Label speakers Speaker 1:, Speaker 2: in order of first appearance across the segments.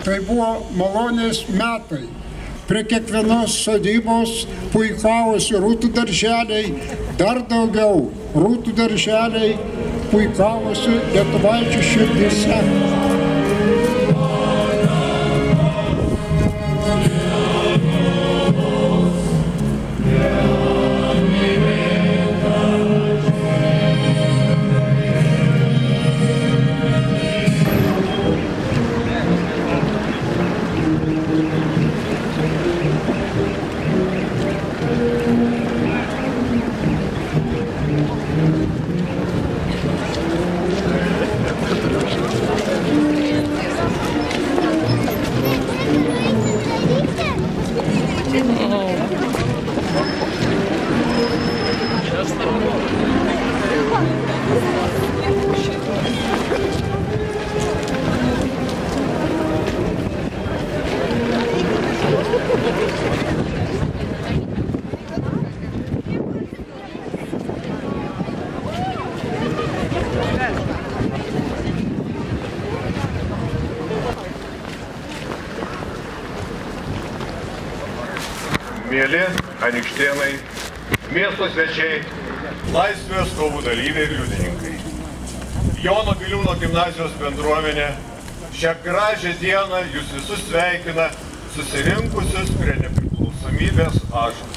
Speaker 1: tai buvo malonės metai. Prie kiekvienos sodybos puikavosi rūtų darželiai, dar daugiau rūtų darželiai puikavosi lietuvaičių širdyse.
Speaker 2: Mėly anykštėnai, miesto svečiai, laisvės kovų dalyviai ir liudininkai. Jono Biliūno gimnazijos bendruomenė šią gražią dieną jūs visus sveikina susirinkusius prie nepriklausomybės ąžuolo.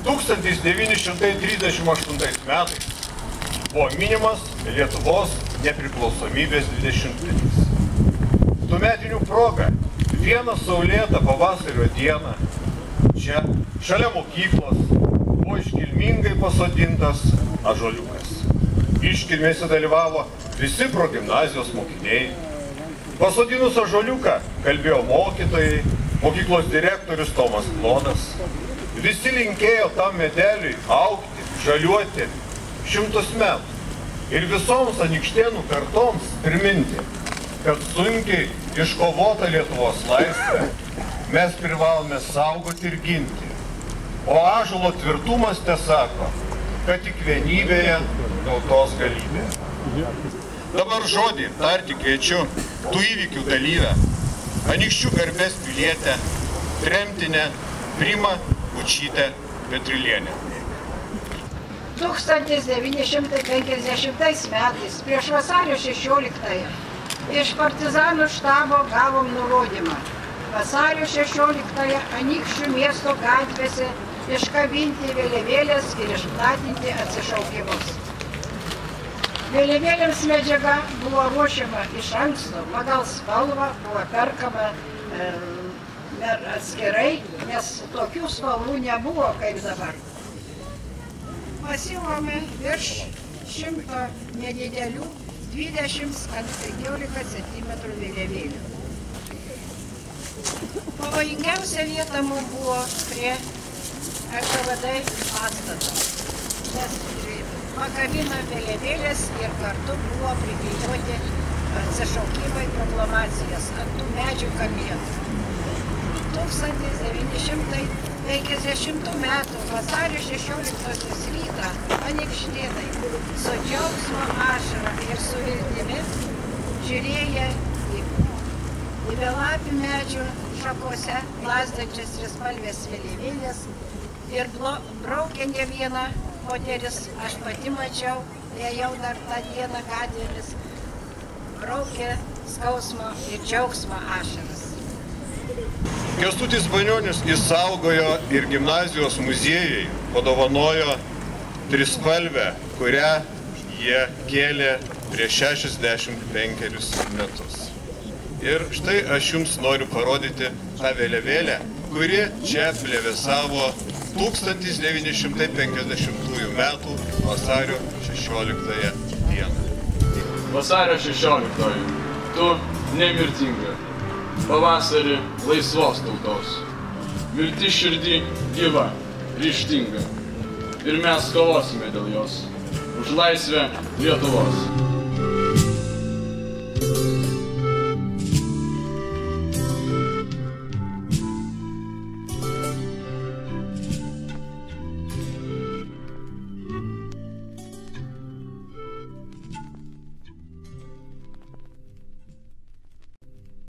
Speaker 2: 1938 metais buvo minimas Lietuvos nepriklausomybės 20-metis. Tuometinių proga vieną saulėtą pavasario dieną čia, šalia mokyklos, buvo iškilmingai pasodintas ąžuoliukas. Iškilmėse dalyvavo visi progimnazijos mokiniai. Pasodinus ąžuoliuką kalbėjo mokytojai, mokyklos direktorius Tomas Klodas. Visi linkėjo tam medeliui augti, žaliuoti 100 metų. Ir visoms anykštėnų kartoms priminti, kad sunkiai iškovota Lietuvos laisvė mes privalome saugoti ir ginti. O ąžuolo tvirtumas tesako, kad tik vienybėje tautos galybė. Dabar žodį tarti kviečiu tų įvykių dalyvę, anykščių garbės pilietę, tremtinę Rimą Bučytę Petrilienę.
Speaker 3: 1950 metais, prieš vasario 16-ąją, iš partizanų štabo gavom nurodymą. Vasario 16-ąją Anykščių miesto gatvėse iškabinti vėliavėlės ir išplatinti atsišaukimus. Vėliavėlėms medžiaga buvo ruošiama iš anksto, pagal spalvą buvo perkama atskirai, nes tokių spalvų nebuvo kaip dabar. Pasiūlome virš 100 nedidelių 20 ant 15 cm vėliavėlių. Pavojingiausia vieta mums buvo prie NKVD pastato, nes pakabino vėliavėlės ir kartu buvo priklijuoti atsišaukimai proklamacijas ant tų medžių kamienų. 1950 metų vasario 16 rytą anykštėnai su džiaugsmo ašara ir su viltimi žiūrėjo į belapių medžių šakose plazdančias trispalvės vėliavėlės ir braukė ne vieną moteris, aš pati mačiau, ėjau dar tą dieną gatvėmis, braukė skausmo ir džiaugsmo ašaras.
Speaker 2: Kęstutis Banionis išsaugojo ir gimnazijos muziejai padovanojo trispalvę, kurią jie kėlė prieš 65 metus. Ir štai aš jums noriu parodyti tą vėliavėlę, kuri čia plevėsavo 1950 metų vasario 16 dieną.
Speaker 4: Vasario 16, tu nemirtinga, pavasarį laisvos tautos, viltis širdį gyva, ryžtinga, ir mes kovosime dėl jos, už laisvę Lietuvos.